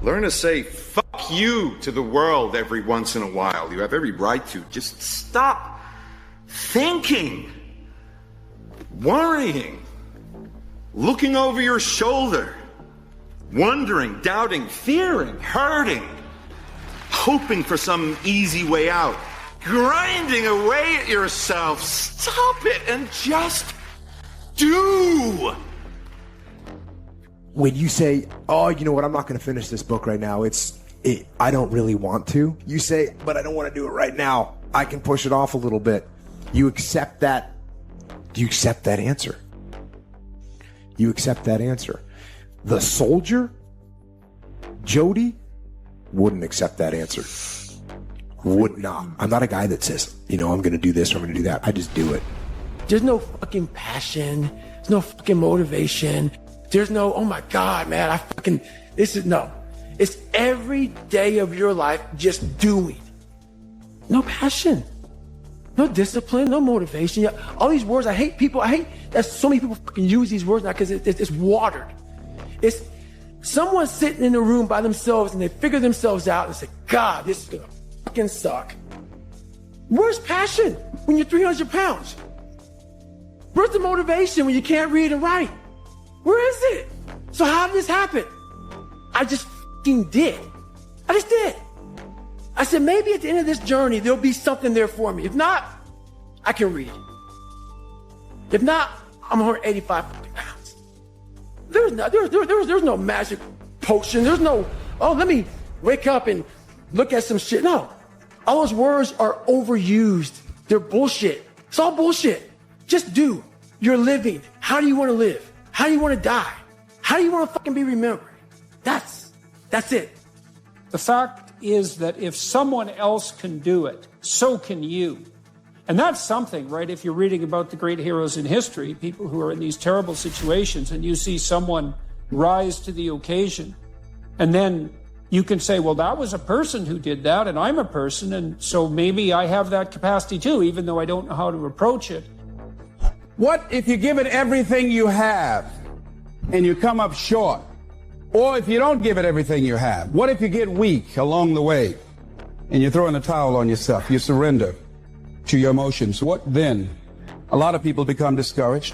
Learn to say fuck you to the world every once in a while. You have every right to. Just stop thinking, worrying, looking over your shoulder, wondering, doubting, fearing, hurting, hoping for some easy way out, grinding away at yourself. Stop it and just do. When you say, oh, you know what, I'm not going to finish this book right now. I don't really want to. You say, but I don't want to do it right now. I can push it off a little bit. You accept that. Do you accept that answer? You accept that answer. The soldier, Jody, wouldn't accept that answer. Would not. I'm not a guy that says, I'm going to do this or I'm going to do that. I just do it. There's no fucking passion. There's no fucking motivation. There's no, oh my God, man, no. It's every day of your life just doing. No passion, no discipline, no motivation. All these words, I hate that so many people fucking use these words now because it's watered. It's someone sitting in a room by themselves and they figure themselves out and say, God, this is gonna fucking suck. Where's passion when you're 300 pounds? Where's the motivation when you can't read and write? Where is it? So how did this happen? I just fucking did. I just did. I said, maybe at the end of this journey, there'll be something there for me. If not, I can read. If not, I'm 185 pounds. There's no magic potion. There's no, let me wake up and look at some shit. No, all those words are overused. They're bullshit. It's all bullshit. Just do. You're living. How do you want to live? How do you want to die? How do you want to fucking be remembered? That's it. The fact is that if someone else can do it, so can you. And that's something, right? If you're reading about the great heroes in history, people who are in these terrible situations, and you see someone rise to the occasion, and then you can say, well, that was a person who did that, and I'm a person, and so maybe I have that capacity too, even though I don't know how to approach it. What if you give it everything you have and you come up short? Or if you don't give it everything you have? What if you get weak along the way and you throw in the towel on yourself? You surrender to your emotions. What then? A lot of people become discouraged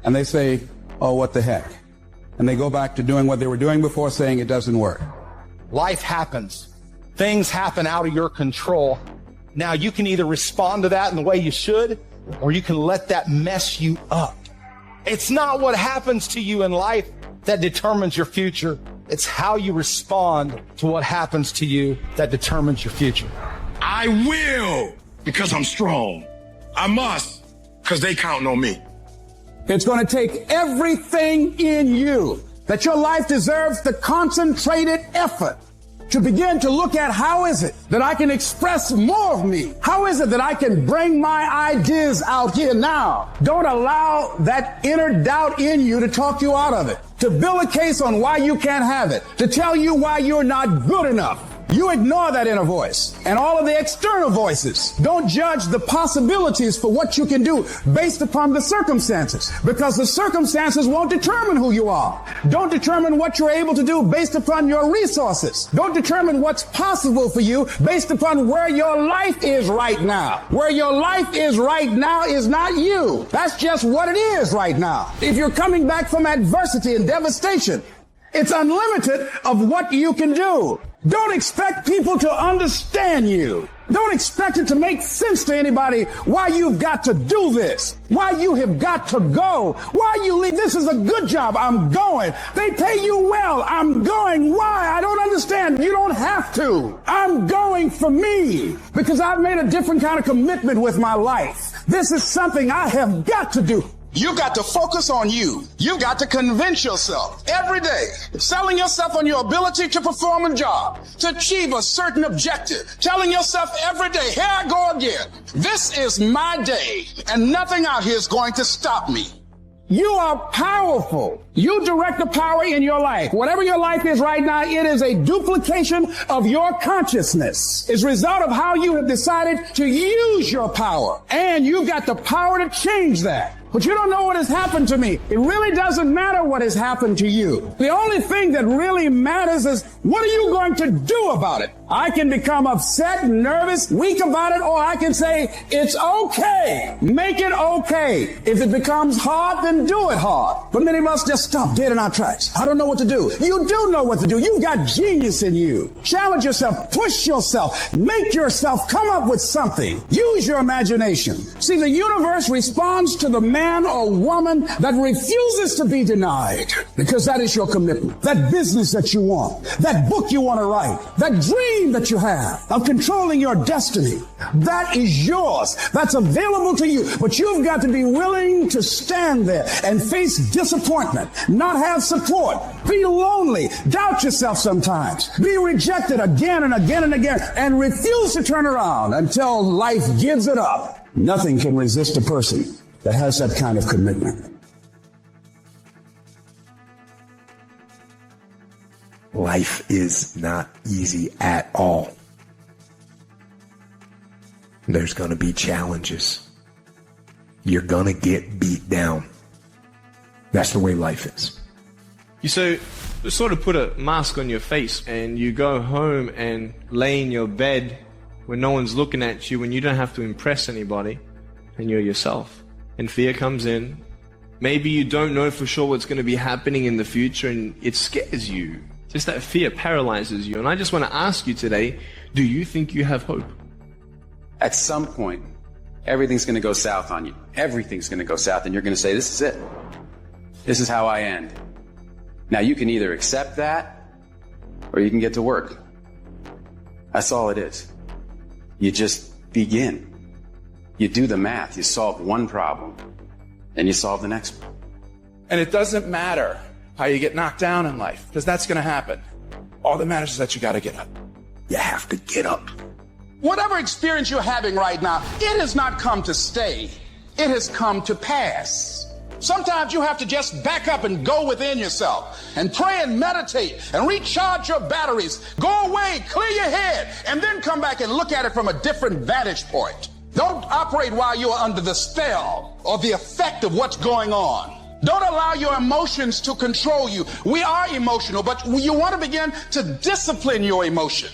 and they say, oh, what the heck? And they go back to doing what they were doing before, saying it doesn't work. Life happens. Things happen out of your control. Now you can either respond to that in the way you should, or you can let that mess you up. It's not what happens to you in life that determines your future. It's how you respond to what happens to you that determines your future. I will, because I'm strong. I must, because they counting on me. It's going to take everything in you that your life deserves, the concentrated effort to begin to look at how is it that I can express more of me? How is it that I can bring my ideas out here now? Don't allow that inner doubt in you to talk you out of it, to build a case on why you can't have it, to tell you why you're not good enough. You ignore that inner voice and all of the external voices. Don't judge the possibilities for what you can do based upon the circumstances, because the circumstances won't determine who you are. Don't determine what you're able to do based upon your resources. Don't determine what's possible for you based upon where your life is right now. Where your life is right now is not you. That's just what it is right now. If you're coming back from adversity and devastation, it's unlimited of what you can do. Don't expect people to understand you. Don't expect it to make sense to anybody why you've got to do this, why you have got to go, why you leave. This is a good job. I'm going. They pay you well. I'm going. Why? I don't understand. You don't have to. I'm going for me because I've made a different kind of commitment with my life. This is something I have got to do. You got to focus on you. You got to convince yourself every day, selling yourself on your ability to perform a job, to achieve a certain objective, telling yourself every day, here I go again. This is my day, and nothing out here is going to stop me. You are powerful. You direct the power in your life. Whatever your life is right now, it is a duplication of your consciousness. It's a result of how you have decided to use your power. And you've got the power to change that. but you don't know what has happened to me. It really doesn't matter what has happened to you. The only thing that really matters is, what are you going to do about it? I can become upset, nervous, weak about it, or I can say, it's okay. Make it okay. If it becomes hard, then do it hard. But many of us just stop dead in our tracks. I don't know what to do. You do know what to do. You've got genius in you. Challenge yourself. Push yourself. Make yourself come up with something. Use your imagination. See, the universe responds to the man or woman that refuses to be denied, because that is your commitment. That business that you want, that book you want to write, that dream that you have of controlling your destiny, that is yours. That's available to you. But you've got to be willing to stand there and face disappointment, not have support, be lonely, doubt yourself sometimes, be rejected again and again and again, and refuse to turn around until life gives it up. Nothing can resist a person that has that kind of commitment. Life is not easy at all. There's going to be challenges. You're going to get beat down. That's the way life is. You sort of put a mask on your face and you go home and lay in your bed when no one's looking at you, when you don't have to impress anybody, and you're yourself. And fear comes in. Maybe you don't know for sure what's going to be happening in the future, and it scares you. Just that fear paralyzes you. And I just want to ask you today, do you think you have hope? At some point, everything's going to go south on you. Everything's going to go south, and you're going to say, this is it. This is how I end. Now, you can either accept that, or you can get to work. That's all it is. You just begin. You do the math. You solve one problem, and you solve the next one. And it doesn't matter how you get knocked down in life, because that's going to happen. All that matters is that you got to get up. You have to get up. Whatever experience you're having right now, it has not come to stay. It has come to pass. Sometimes you have to just back up and go within yourself and pray and meditate and recharge your batteries. Go away, clear your head, and then come back and look at it from a different vantage point. Don't operate while you're under the spell or the effect of what's going on. Don't allow your emotions to control you. We are emotional, but you want to begin to discipline your emotion.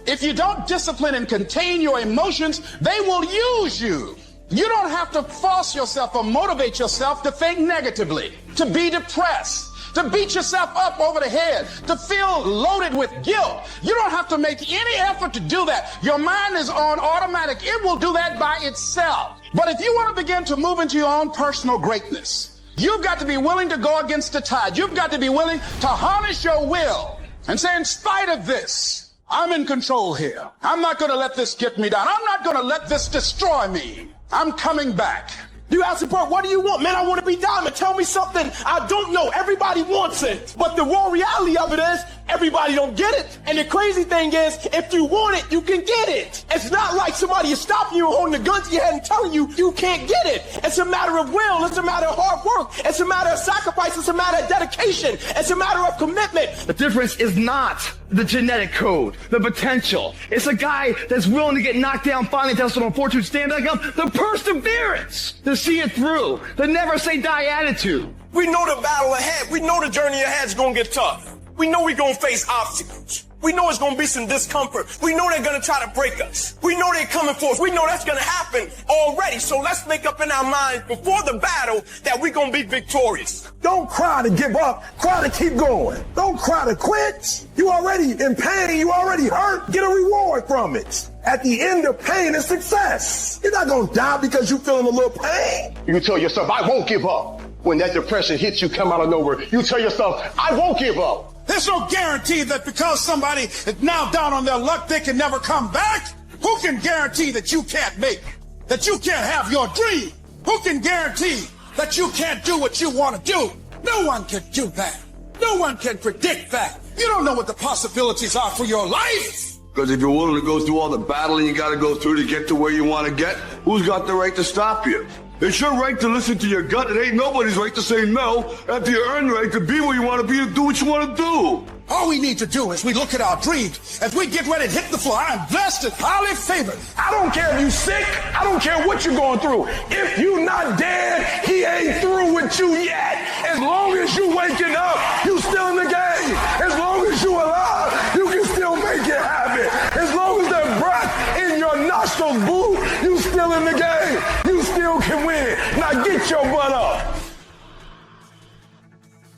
If you don't discipline and contain your emotions, they will use you. You don't have to force yourself or motivate yourself to think negatively, to be depressed, to beat yourself up over the head, to feel loaded with guilt. You don't have to make any effort to do that. Your mind is on automatic. It will do that by itself. But if you want to begin to move into your own personal greatness, you've got to be willing to go against the tide. You've got to be willing to harness your will and say, in spite of this, I'm in control here. I'm not going to let this get me down. I'm not going to let this destroy me. I'm coming back. You ask the part, what do you want? Man, I want to be diamond. Tell me something I don't know. Everybody wants it. But the raw reality of it is, everybody don't get it. And the crazy thing is, if you want it, you can get it. It's not like somebody is stopping you and holding the gun to your head and telling you you can't get it. It's a matter of will. It's a matter of hard work. It's a matter of sacrifice. It's a matter of dedication. It's a matter of commitment. The difference is not the genetic code, the potential. It's a guy that's willing to get knocked down, finally tested on fortune, stand back up, the perseverance to see it through, the never say die attitude. We know the battle ahead. We know the journey ahead is going to get tough. We know we're going to face obstacles. We know it's going to be some discomfort. We know they're going to try to break us. We know they're coming for us. We know that's going to happen already. So let's make up in our minds before the battle that we're going to be victorious. Don't cry to give up. Cry to keep going. Don't cry to quit. You already in pain. You already hurt. Get a reward from it. At the end of pain is success. You're not going to die because you're feeling a little pain. You can tell yourself, I won't give up. When that depression hits you, come out of nowhere, you tell yourself, I won't give up. There's no guarantee that because somebody is now down on their luck, they can never come back. Who can guarantee that you can't make, that you can't have your dream? Who can guarantee that you can't do what you want to do? No one can do that. No one can predict that. You don't know what the possibilities are for your life. Because if you're willing to go through all the battling you got to go through to get to where you want to get, who's got the right to stop you? It's your right to listen to your gut. It ain't nobody's right to say no after you earn the right to be where you want to be and do what you want to do. All we need to do is we look at our dreams. As we get ready to hit the floor, I am blessed and highly favored. I don't care if you sick. I don't care what you're going through. If you not dead, he ain't through with you yet. As long as you waking up, you still in the game. As long as you alive, you can still make it happen. As long as that breath in your nostrils, boo, you still in the game. You still can win. Now get your butt up.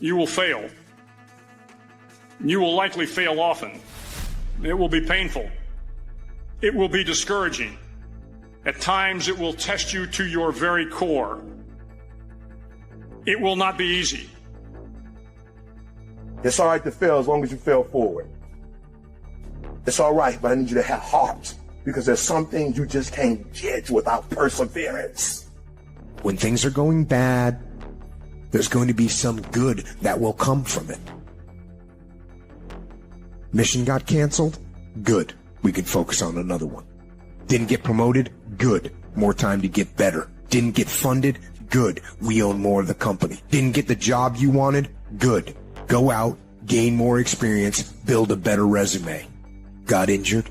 You will fail. You will likely fail often. It will be painful. It will be discouraging. At times, it will test you to your very core. It will not be easy. It's all right to fail as long as you fail forward. It's all right, but I need you to have heart, because there's some things you just can't get without perseverance. When things are going bad, there's going to be some good that will come from it. Mission got canceled? Good. We can focus on another one. Didn't get promoted? Good. More time to get better. Didn't get funded? Good. We own more of the company. Didn't get the job you wanted? Good. Go out, gain more experience, build a better resume. Got injured?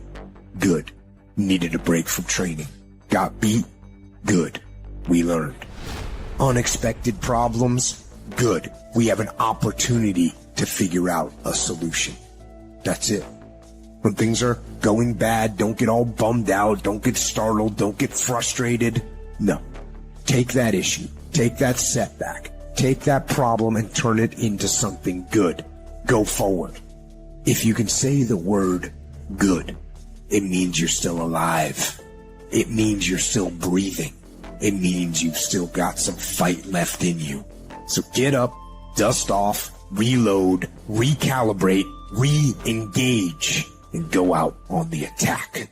Good. Needed a break from training. Got beat? Good. We learned. Unexpected problems? Good. We have an opportunity to figure out a solution. That's it. When things are going bad, don't get all bummed out, don't get startled, don't get frustrated. No. Take that issue, take that setback, take that problem and turn it into something good. Go forward. If you can say the word good, it means you're still alive. It means you're still breathing. It means you've still got some fight left in you. So get up, dust off, reload, recalibrate, re-engage, and go out on the attack.